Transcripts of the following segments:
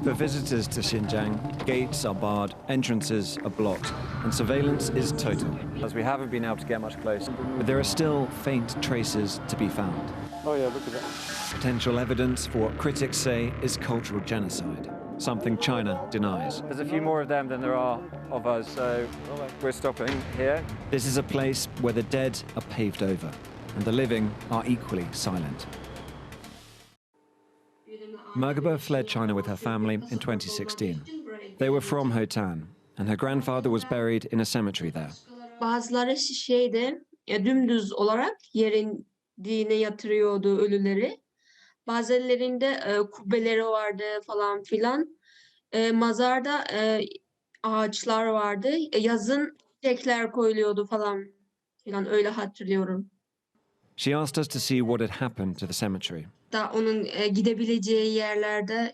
For visitors to Xinjiang, gates are barred, entrances are blocked, and surveillance is total, as we haven't been able to get much closer. But there are still faint traces to be found. Oh yeah, look at that. Potential evidence for what critics say is cultural genocide, something China denies. There's a few more of them than there are of us, so we're stopping here. This is a place where the dead are paved over, and the living are equally silent. Mergaba fled China with her family in 2016. They were from Hotan, and her grandfather was buried in a cemetery there. Bazıları dümdüz olarak yerin dine yatırıyordu ölüleri. Bazılarında kubbeleri vardı falan filan. Mazarda ağaçlar vardı. Yazın çiçekler koyuluyordu falan filan, öyle hatırlıyorum. She asked us to see what had happened to the cemetery. Da onun gidebileceği yerlerde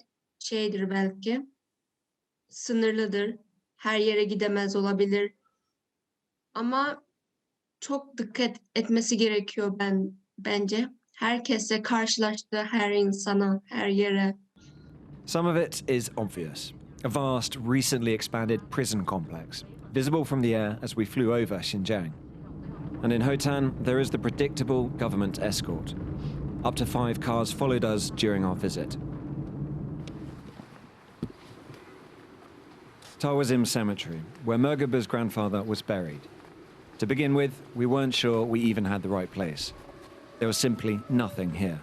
belki. Sınırlıdır. Her yere gidemez olabilir. Ama çok dikkat etmesi gerekiyor bence. Herkese karşılaştığı her insana, her yere. Some of it is obvious. A vast, recently expanded prison complex, visible from the air as we flew over Xinjiang. And in Hotan, there is the predictable government escort. Up to 5 cars followed us during our visit. Tawazim Cemetery, where Mergaba's grandfather was buried. To begin with, we weren't sure we even had the right place. There was simply nothing here.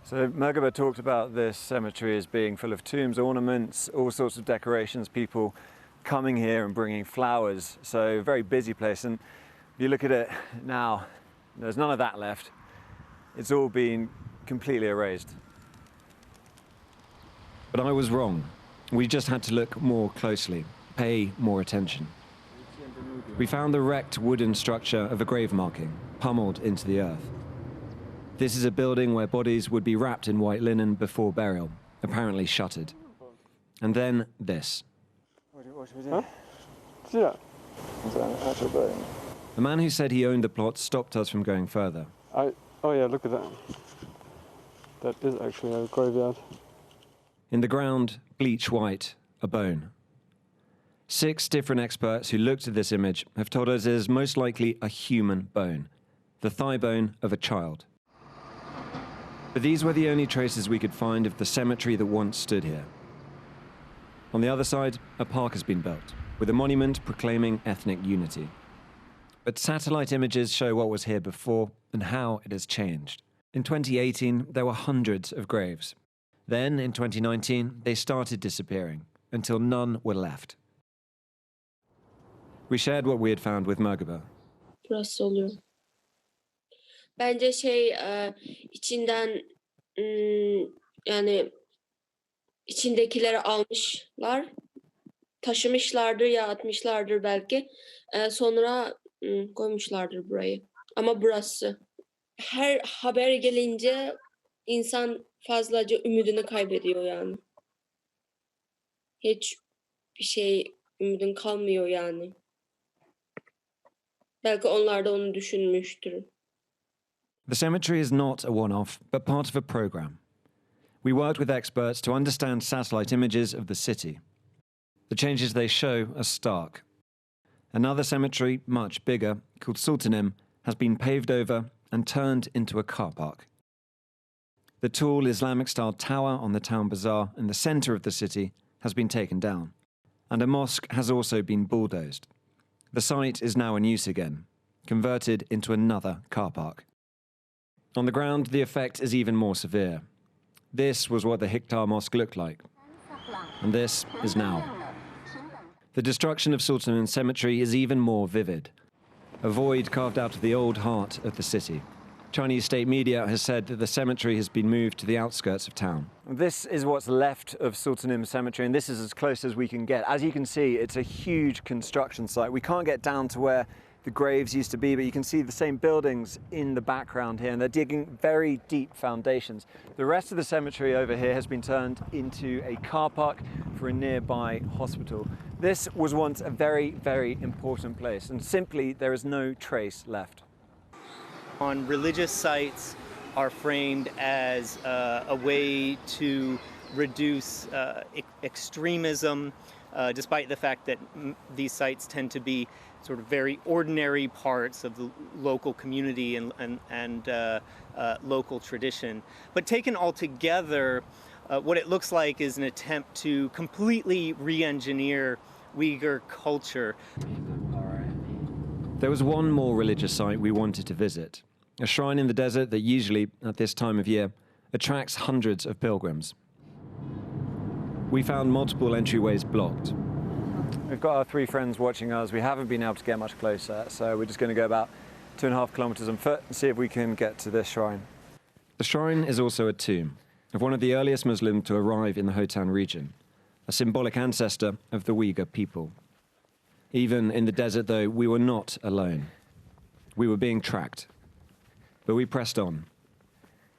So Mergaba talked about this cemetery as being full of tombs, ornaments, all sorts of decorations, people coming here and bringing flowers. So a very busy place. And if you look at it now, there's none of that left. It's all been completely erased. But I was wrong. We just had to look more closely, pay more attention. We found the wrecked wooden structure of a grave marking, pummeled into the earth. This is a building where bodies would be wrapped in white linen before burial, apparently shuttered. And then this. Huh? Yeah. The man who said he owned the plot stopped us from going further. Oh yeah, look at that. That is actually a graveyard. In the ground, bleach white, a bone. 6 different experts who looked at this image have told us it is most likely a human bone, the thigh bone of a child. But these were the only traces we could find of the cemetery that once stood here. On the other side, a park has been built, with a monument proclaiming ethnic unity. But satellite images show what was here before and how it has changed. In 2018, there were hundreds of graves. Then, in 2019, they started disappearing, until none were left. We shared what we had found with Mergaba. Burası oluyor. Bence içinden yani içindekileri almışlar, taşımışlardır ya atmışlardır belki. Sonra koymuşlardır burayı. Ama burası. Her haber gelince insan fazlaca ümidini kaybediyor yani. Hiç bir ümidin kalmıyor yani. Belki onlar da onu düşünmüştür. The cemetery is not a one-off, but part of a program. We worked with experts to understand satellite images of the city. The changes they show are stark. Another cemetery, much bigger, called Sultanim, has been paved over and turned into a car park. The tall Islamic-style tower on the town bazaar in the center of the city has been taken down, and a mosque has also been bulldozed. The site is now in use again, converted into another car park. On the ground, the effect is even more severe. This was what the Hiktar Mosque looked like, and this is now. The destruction of Sultan Cemetery is even more vivid. A void carved out of the old heart of the city. Chinese state media has said that the cemetery has been moved to the outskirts of town. This is what's left of Sultanim Cemetery, and this is as close as we can get. As you can see, it's a huge construction site. We can't get down to where the graves used to be, but you can see the same buildings in the background here, and they're digging very deep foundations. The rest of the cemetery over here has been turned into a car park for a nearby hospital. This was once a very, very important place, and simply there is no trace left. On religious sites are framed as a way to reduce extremism, despite the fact that these sites tend to be sort of very ordinary parts of the local community and local tradition. But taken all together, what it looks like is an attempt to completely re-engineer Uyghur culture. There was one more religious site we wanted to visit, a shrine in the desert that usually, at this time of year, attracts hundreds of pilgrims. We found multiple entryways blocked. We've got our 3 friends watching us. We haven't been able to get much closer, so we're just going to go about 2.5 kilometers on foot and see if we can get to this shrine. The shrine is also a tomb of one of the earliest Muslims to arrive in the Hotan region, a symbolic ancestor of the Uyghur people. Even in the desert, though, we were not alone. We were being tracked, but we pressed on.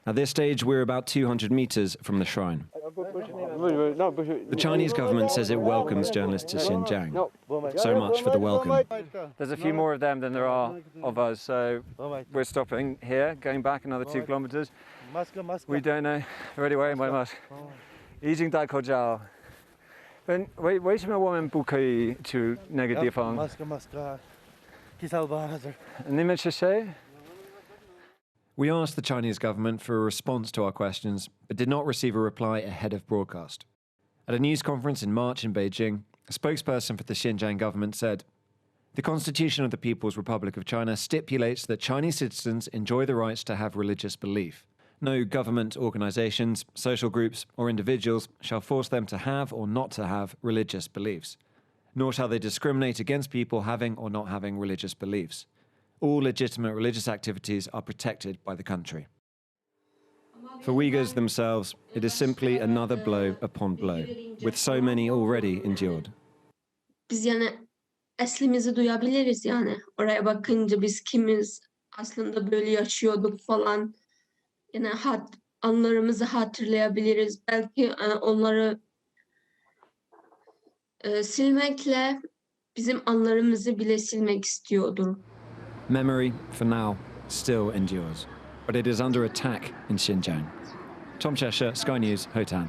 At this stage, we're about 200 meters from the shrine. The Chinese government says it welcomes journalists to Xinjiang. So much for the welcome. There's a few more of them than there are of us, so we're stopping here, going back another 2 kilometers. We don't know. Ready, wearing my mask. 已经戴口罩。为什么我们不可以去那个地方？你们是谁？ We asked the Chinese government for a response to our questions, but did not receive a reply ahead of broadcast. At a news conference in March in Beijing, a spokesperson for the Xinjiang government said, "The Constitution of the People's Republic of China stipulates that Chinese citizens enjoy the rights to have religious belief. No government organizations, social groups, or individuals shall force them to have or not to have religious beliefs, nor shall they discriminate against people having or not having religious beliefs. All legitimate religious activities are protected by the country." For Uyghurs themselves, it is simply another blow upon blow, with so many already endured. Biz yani eslimizi duyabiliriz yani. Oraya bakınca biz kimiz, aslında böyle yaşıyorduk falan. Yani anılarımızı hatırlayabiliriz. Belki onları silmekle bizim anılarımızı bile silmek istiyordur. Memory, for now, still endures, but it is under attack in Xinjiang. Tom Cheshire, Sky News, Hotan.